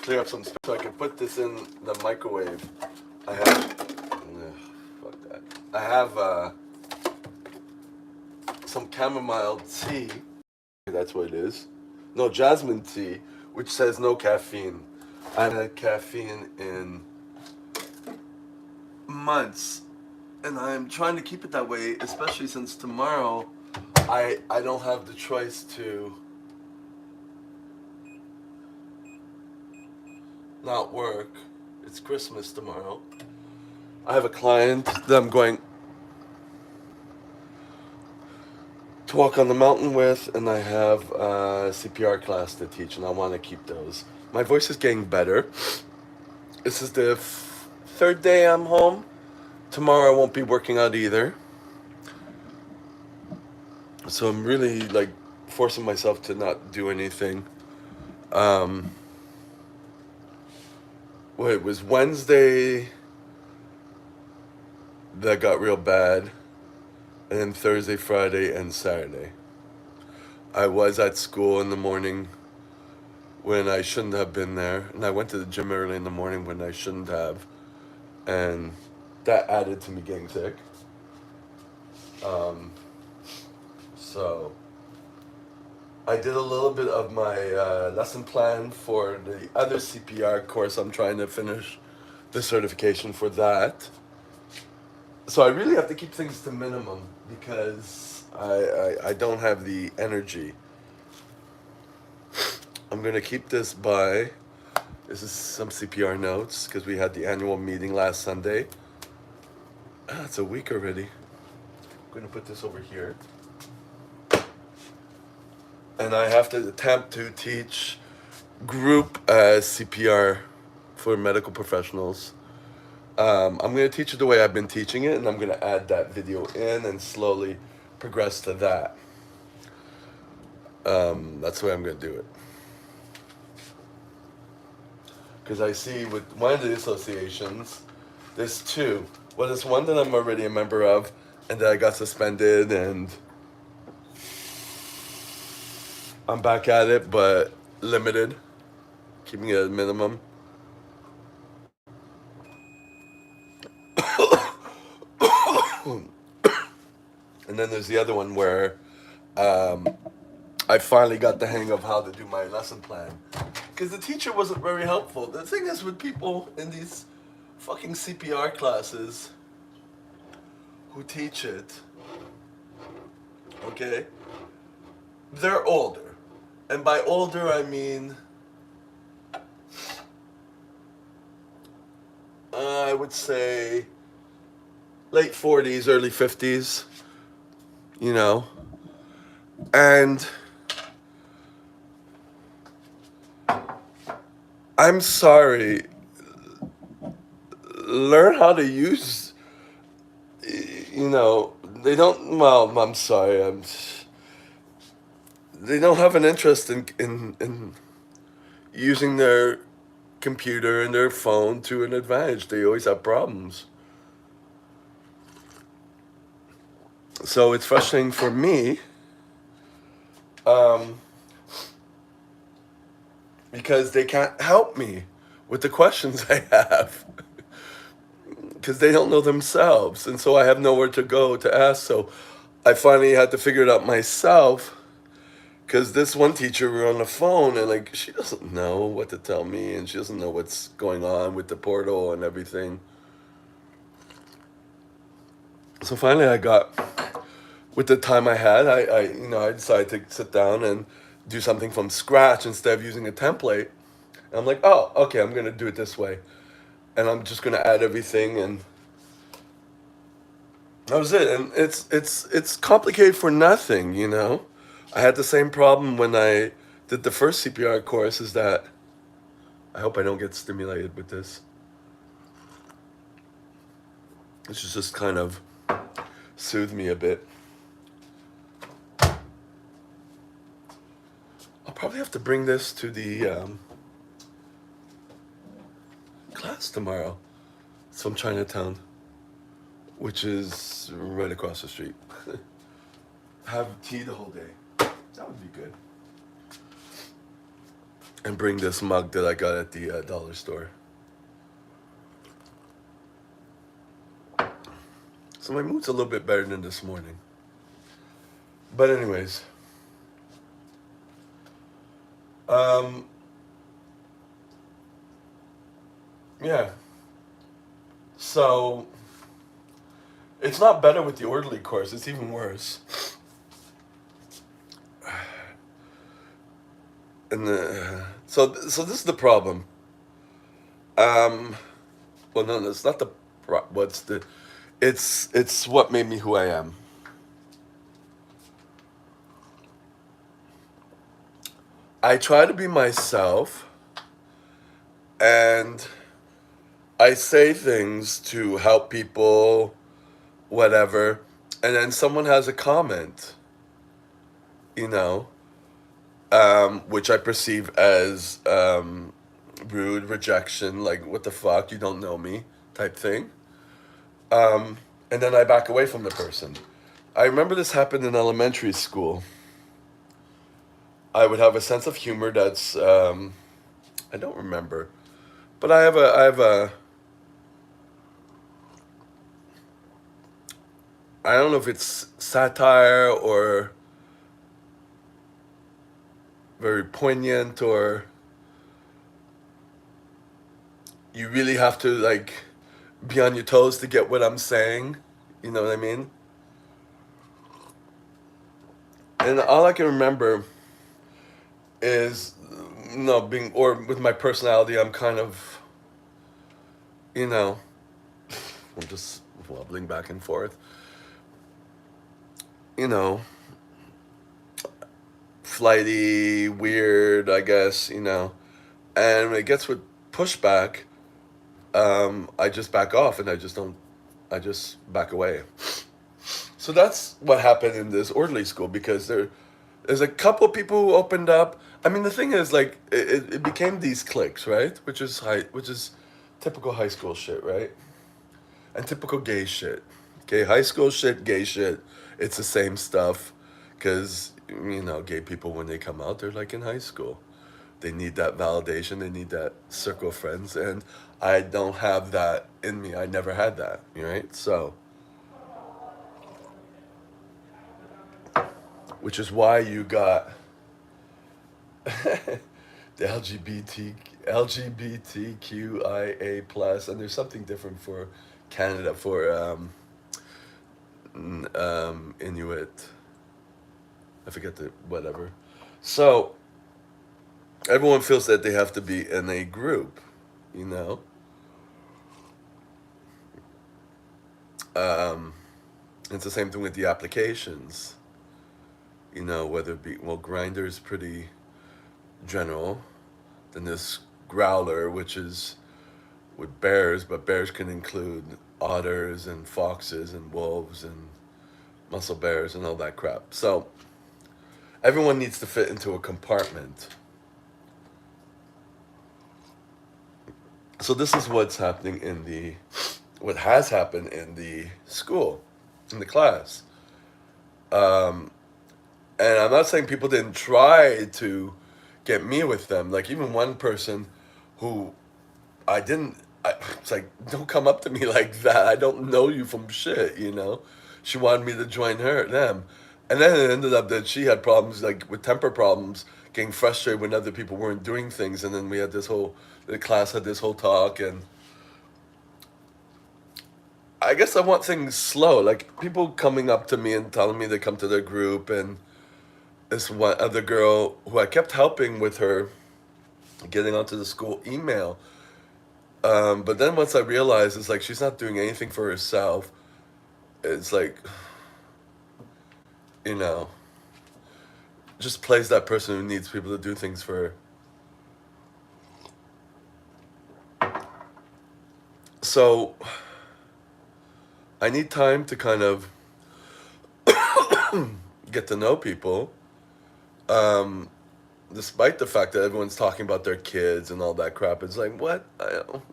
clear up some space so I can put this in the microwave. I have, fuck that. I have some chamomile tea. That's what it is. No, jasmine tea, which says no caffeine. I haven't had caffeine in months, and I'm trying to keep it that way, especially since tomorrow I don't have the choice to not work. It's Christmas tomorrow. I have a client that I'm going to walk on the mountain with, and I have a CPR class to teach, and I want to keep those. My voice is getting better. This is the third day I'm home. Tomorrow I won't be working out either. So I'm really like forcing myself to not do anything. It was Wednesday that got real bad, and then Thursday, Friday, and Saturday. I was at school in the morning when I shouldn't have been there, and I went to the gym early in the morning when I shouldn't have, and that added to me getting sick. So I did a little bit of my lesson plan for the other CPR course. I'm trying to finish the certification for that. So I really have to keep things to minimum because I don't have the energy. I'm going to keep this by, this is some CPR notes because we had the annual meeting last Sunday. It's a week already. I'm going to put this over here. And I have to attempt to teach group CPR for medical professionals. I'm going to teach it the way I've been teaching it, and I'm going to add that video in and slowly progress to that. That's the way I'm going to do it. Because I see with one of the associations, there's two. Well, there's one that I'm already a member of, and that I got suspended, and I'm back at it, but limited, keeping it at a minimum. And then there's the other one where I finally got the hang of how to do my lesson plan. Because the teacher wasn't very helpful. The thing is with people in these fucking CPR classes who teach it, okay, they're older. And by older, I mean, I would say late 40s, early 50s, you know. And I'm sorry, learn how to use, you know, they don't, well, I'm sorry, they don't have an interest in using their computer and their phone to an advantage. They always have problems. So it's frustrating for me because they can't help me with the questions I have because they don't know themselves. And so I have nowhere to go to ask. So I finally had to figure it out myself. Because this one teacher, we were on the phone, and like she doesn't know what to tell me, and she doesn't know what's going on with the portal and everything. So finally, I got, with the time I had, I decided to sit down and do something from scratch instead of using a template. And I'm like, oh, okay, I'm gonna do it this way, and I'm just gonna add everything, and that was it. And it's complicated for nothing, you know. I had the same problem when I did the first CPR course, is that I hope I don't get stimulated with this. This is just kind of soothe me a bit. I'll probably have to bring this to the class tomorrow. It's from Chinatown, which is right across the street. Have tea the whole day. That would be good. and bring this mug that I got at the dollar store. So my mood's a little bit better than this morning. But anyways, um, yeah. So it's not better with the orderly course. It's even worse. And so this is the problem. Um, well, no, it's not the what's the it's what made me who I am. I try to be myself, and I say things to help people, whatever, and then someone has a comment, you know, which I perceive as rude, rejection, like what the fuck, you don't know me, type thing, and then I back away from the person. I remember this happened in elementary school. I would have a sense of humor that's I don't remember, but I don't know if it's satire or very poignant, or you really have to like be on your toes to get what I'm saying. You know what I mean? And all I can remember is, being, or with my personality, I'm kind of, you know, I'm just wobbling back and forth. You know, flighty, weird, I guess, And when it gets with pushback, I just back off and I just don't, I just back away. So that's what happened in this orderly school, because there's a couple people who opened up. I mean, the thing is, like, it became these cliques, right? Which is typical high school shit, right? And typical gay shit. Okay, high school shit, gay shit. It's the same stuff, because gay people, when they come out, they're like in high school. They need that validation. They need that circle of friends, and I don't have that in me. I never had that, right? So, which is why you got the LGBTQIA plus, and there's something different for Canada for Inuit. I forget the whatever. So everyone feels that they have to be in a group, you know. Um, it's the same thing with the applications. Whether it be, well, Grinder is pretty general. Then this Growler, which is with bears, but bears can include otters and foxes and wolves and muscle bears and all that crap. So everyone needs to fit into a compartment. So this is what has happened in the school, in the class. Um, and I'm not saying people didn't try to get me with them. Like, even one person who I didn't, it's like, don't come up to me like that. I don't know you from shit. She wanted me to join them. And then it ended up that she had problems, like with temper problems, getting frustrated when other people weren't doing things. And then the class had this whole talk. And I guess I want things slow. Like, people coming up to me and telling me they come to their group. And this one other girl who I kept helping with her getting onto the school email. But then once I realized it's like she's not doing anything for herself, it's like, you know, just plays that person who needs people to do things for her. So I need time to kind of get to know people, um, despite the fact that everyone's talking about their kids and all that crap. It's like, what?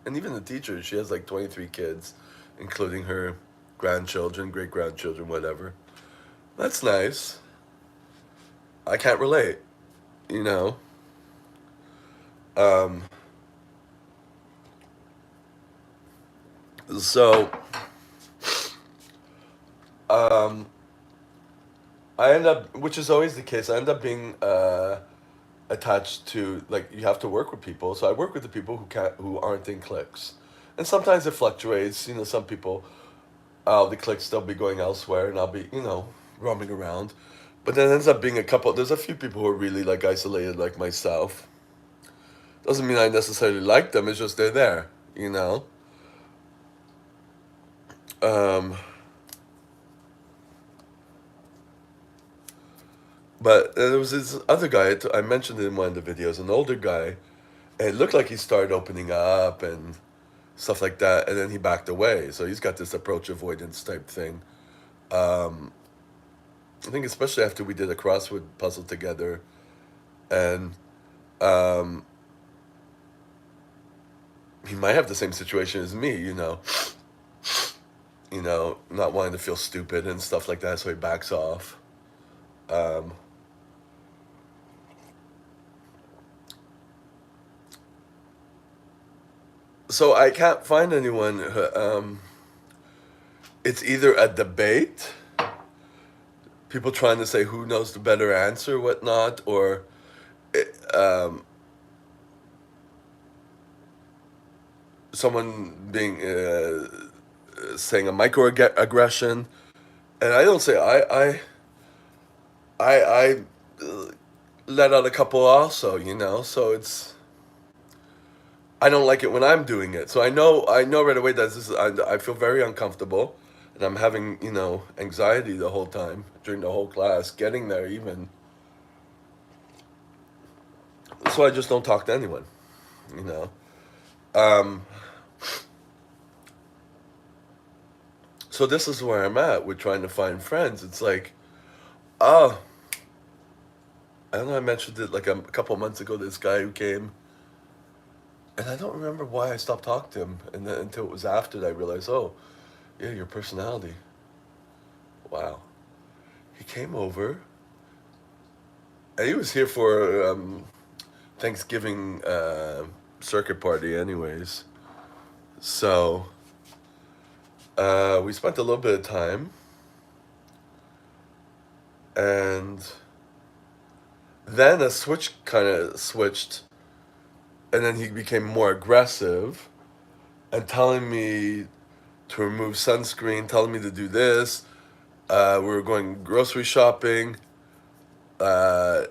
And even the teacher, she has like 23 kids, including her grandchildren, great grandchildren, whatever. That's nice. I can't relate, you know. Um, so um, I end up, which is always the case, I end up being attached to, like, you have to work with people. So I work with the people who aren't in cliques, and sometimes it fluctuates. You know, some people, the cliques, they'll be going elsewhere, and I'll be, roaming around. But then it ends up being a couple. There's a few people who are really like isolated, like myself. Doesn't mean I necessarily like them. It's just they're there. You know. Um, but there was this other guy. I mentioned it in one of the videos. An older guy. And it looked like he started opening up and stuff like that, and then he backed away. So he's got this approach avoidance type thing. Um, I think especially after we did a crossword puzzle together, and um, he might have the same situation as me. Not wanting to feel stupid and stuff like that. So he backs off. Um, so I can't find anyone. It's either a debate, people trying to say who knows the better answer, whatnot, or um, someone being saying a microaggression, and I don't say I let out a couple also, so I don't like it when I'm doing it. So I know right away that I feel very uncomfortable, and I'm having anxiety the whole time during the whole class, getting there even. So I just don't talk to anyone, you know. Um, so this is where I'm at with trying to find friends. It's like, oh, I don't know. I mentioned it like a couple months ago. This guy who came, and I don't remember why I stopped talking to him, and then until it was after that I realized, oh, yeah, your personality. Wow. He came over, and he was here for Thanksgiving circuit party, anyways. So we spent a little bit of time, and then a switch kind of switched, and then he became more aggressive and telling me to remove sunscreen, telling me to do this. We were going grocery shopping, uh,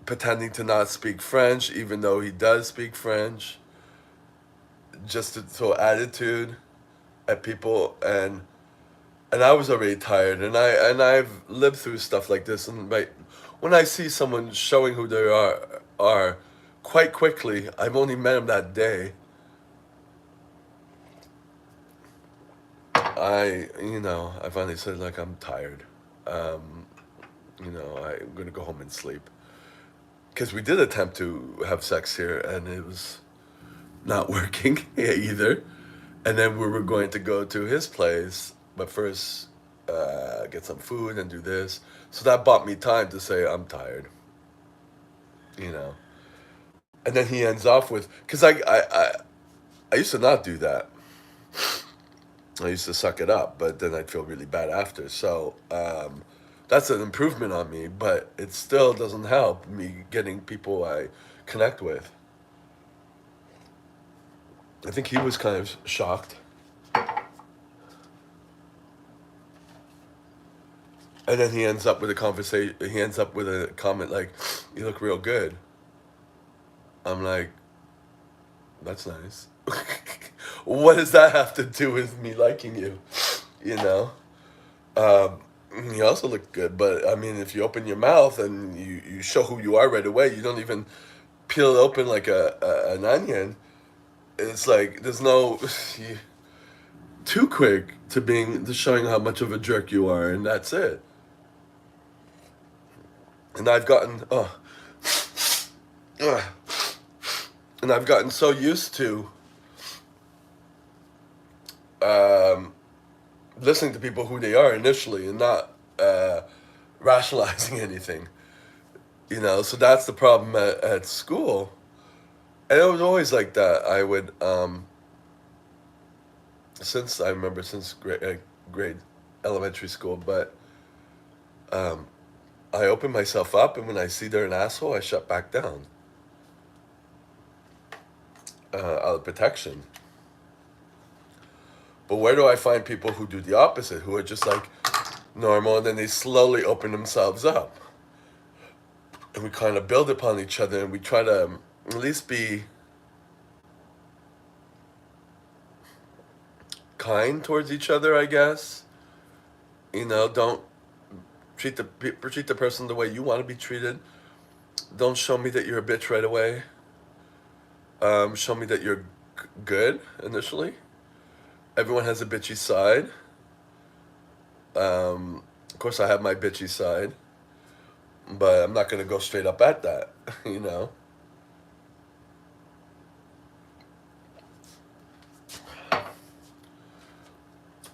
pretending to not speak French, even though he does speak French, just to throw attitude at people, and I was already tired, and I've lived through stuff like this, and when I see someone showing who they are quite quickly, I've only met him that day. I finally said, like, I'm tired. Um, I'm gonna go home and sleep because we did attempt to have sex here, and it was not working either. And then we were going to go to his place, but first get some food and do this. So that bought me time to say I'm tired, you know. And then he ends off with, because I used to not do that. I used to suck it up, but then I'd feel really bad after. So that's an improvement on me, but it still doesn't help me getting people I connect with. I think he was kind of shocked. And then he ends up with a conversation. He ends up with a comment like, "You look real good." I'm like, "That's nice." What does that have to do with me liking you? You know. Um, you also look good, but I mean, if you open your mouth and you show who you are right away, you don't even peel it open like an onion. It's like there's no too quick to showing how much of a jerk you are, and that's it. And I've gotten uh, and I've gotten so used to um, listening to people who they are initially and not rationalizing anything. So that's the problem at school. And it was always like that. I would, since I remember since grade elementary school, but um, I open myself up, and when I see they're an asshole, I shut back down out of protection. But where do I find people who do the opposite, who are just like normal, and then they slowly open themselves up, and we kind of build upon each other, and we try to at least be kind towards each other, I guess. Don't treat the person the way you want to be treated. Don't show me that you're a bitch right away. Show me that you're good initially. Everyone has a bitchy side. Of course, I have my bitchy side, but I'm not gonna go straight up at that. you know.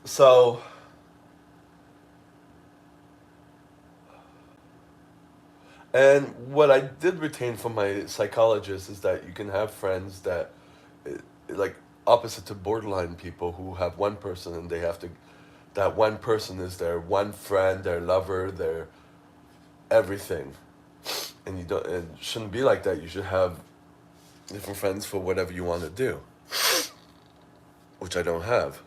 So, and what I did retain from my psychologist is that you can have friends that, like, opposite to borderline people who have one person and they have to, that one person is their one friend, their lover, their everything. And you don't, it shouldn't be like that. You should have different friends for whatever you want to do, which I don't have.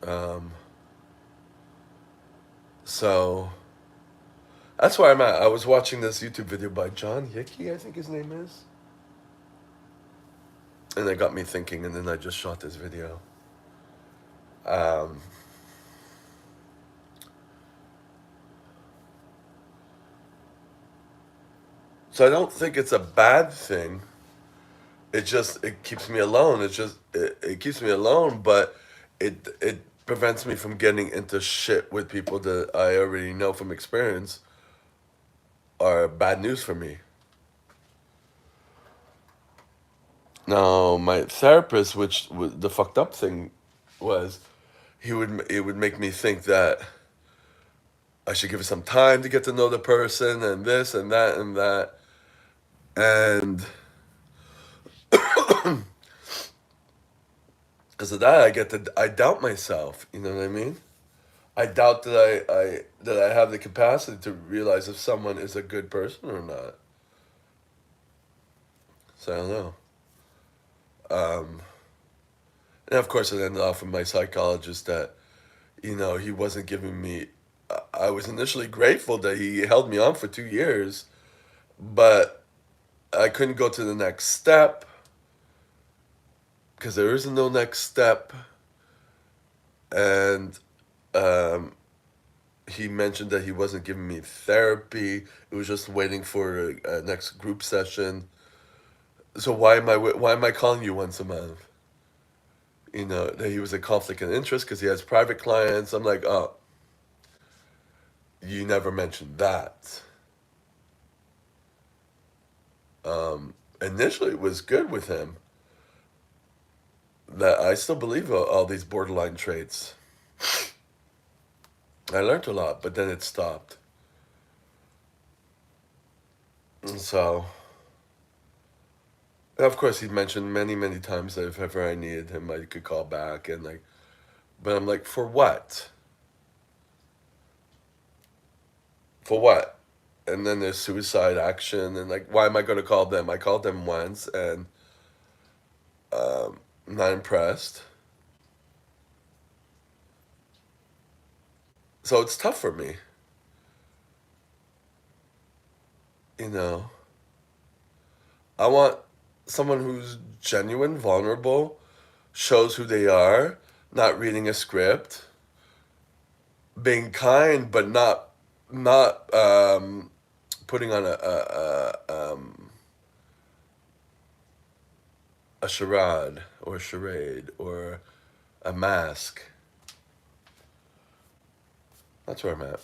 Um, so that's where I'm at. I was watching this YouTube video by John Hickey, I think his name is. And it got me thinking, and then I just shot this video. Um, so I don't think it's a bad thing. It keeps me alone. It keeps me alone, but it prevents me from getting into shit with people that I already know from experience are bad news for me. Now, my therapist, the fucked up thing was, it would make me think that I should give it some time to get to know the person, and this and that and that, and because of that, I doubt myself. You know what I mean? I doubt that I have the capacity to realize if someone is a good person or not. So I don't know. Um, and of course, it ended off with my psychologist that he wasn't giving me. I was initially grateful that he held me on for 2 years, but I couldn't go to the next step because there isn't no next step, and um, he mentioned that he wasn't giving me therapy. It was just waiting for a next group session. So why am I calling you once a month? That he was a conflict of interest because he has private clients. I'm like, oh, you never mentioned that. Initially, it was good with him. That I still believe all these borderline traits. I learned a lot, but then it stopped. And so, and of course, he mentioned many, many times that if ever I needed him, I could call back and like. But I'm like, for what? For what? And then there's suicide action, and like, why am I going to call them? I called them once, and I'm not impressed. So it's tough for me, you know. I want someone who's genuine, vulnerable, shows who they are, not reading a script, being kind, but not putting on a charade or a charade or a mask. That's where I'm at.